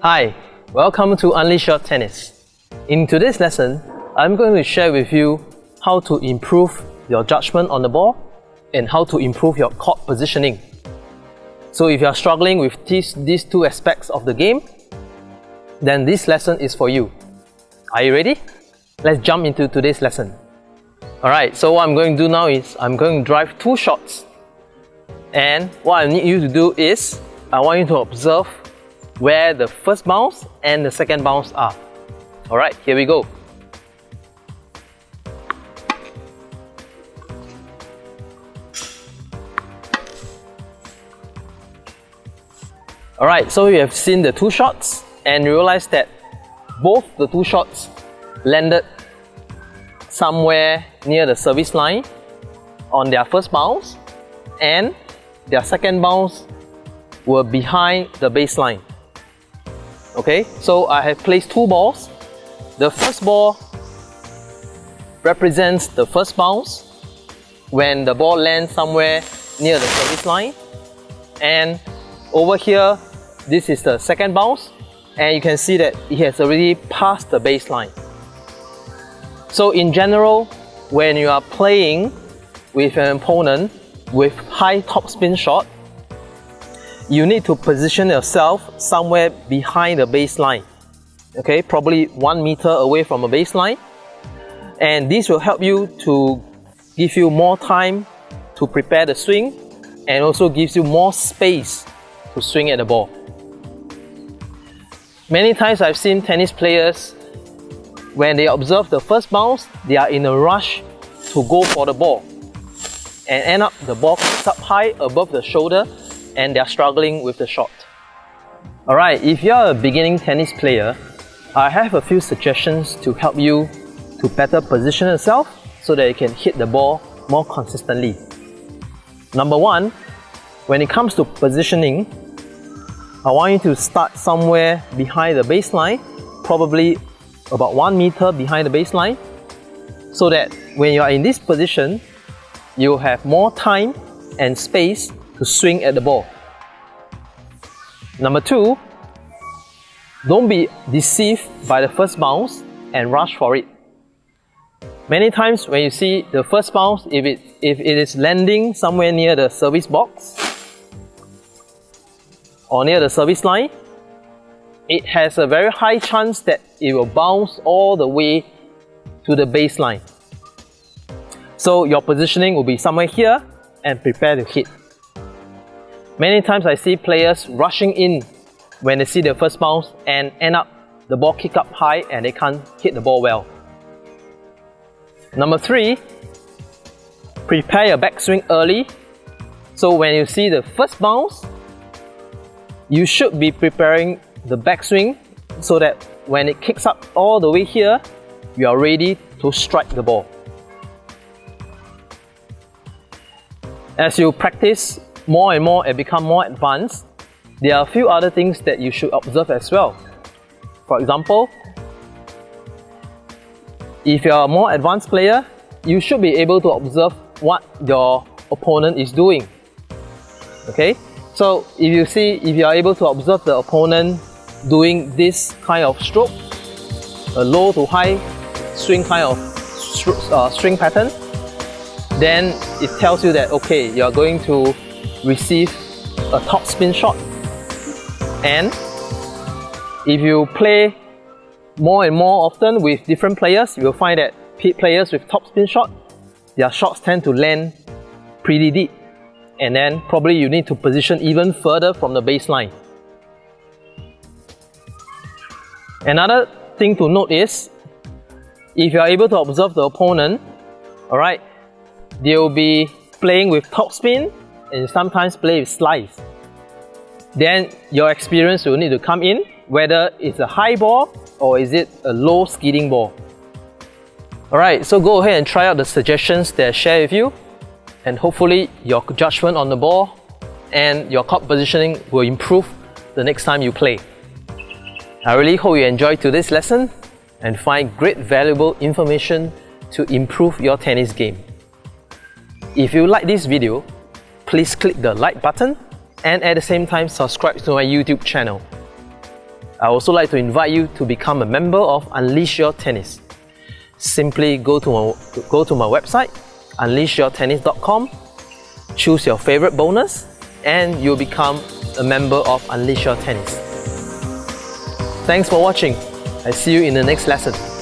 Hi, welcome to Unleash Your Tennis. In today's lesson, I'm going to share with you how to improve your judgment on the ball and how to improve your court positioning. So if you are struggling with these two aspects of the game, then this lesson is for you. Are you ready? Let's jump into today's lesson. Alright, so what I'm going to do now is I'm going to drive two shots. And what I need you to do is I want you to observe where the first bounce and the second bounce are. Alright, here we go. Alright, so you have seen the two shots and you realize that both the two shots landed somewhere near the service line on their first bounce, and their second bounce were behind the baseline. Okay, so I have placed two balls. The first ball represents the first bounce when the ball lands somewhere near the service line, and over here this is the second bounce, and you can see that it has already passed the baseline. So in general, when you are playing with an opponent with high topspin shot, you need to position yourself somewhere behind the baseline. Okay, probably 1 meter away from a baseline, and this will help you to give you more time to prepare the swing and also gives you more space to swing at the ball. Many times I've seen tennis players, when they observe the first bounce, they are in a rush to go for the ball and end up the ball kicks up high above the shoulder and they are struggling with the shot. Alright, if you are a beginning tennis player, I have a few suggestions to help you to better position yourself so that you can hit the ball more consistently. Number one, when it comes to positioning, I want you to start somewhere behind the baseline, probably about 1 meter behind the baseline, so that when you are in this position, you have more time and space to swing at the ball. Number two, don't be deceived by the first bounce and rush for it. Many times when you see the first bounce, if it is landing somewhere near the service box or near the service line, it has a very high chance that it will bounce all the way to the baseline. So your positioning will be somewhere here and prepare to hit. Many times I see players rushing in when they see their first bounce and end up the ball kick up high and they can't hit the ball well. Number three, prepare your backswing early. So when you see the first bounce, you should be preparing the backswing so that when it kicks up all the way here, you are ready to strike the ball. As you practice more and more and become more advanced, there are a few other things that you should observe as well. For example, if you are a more advanced player, you should be able to observe what your opponent is doing. Okay? So if you are able to observe the opponent doing this kind of stroke, a low to high swing kind of string pattern, then it tells you that okay, you are going to receive a topspin shot. And if you play more and more often with different players, you will find that players with topspin shot, their shots tend to land pretty deep, and then probably you need to position even further from the baseline. Another thing to note is, if you are able to observe the opponent, alright, they will be playing with topspin and sometimes play with slice. Then your experience will need to come in, whether it's a high ball or is it a low skidding ball. Alright, so go ahead and try out the suggestions that I share with you, and hopefully your judgment on the ball and your court positioning will improve the next time you play. I really hope you enjoyed today's lesson and find great valuable information to improve your tennis game. If you like this video, please click the like button and at the same time subscribe to my YouTube channel. I also like to invite you to become a member of Unleash Your Tennis. Simply go to my website, unleashyourtennis.com, choose your favorite bonus, and you'll become a member of Unleash Your Tennis. Thanks for watching. I see you in the next lesson.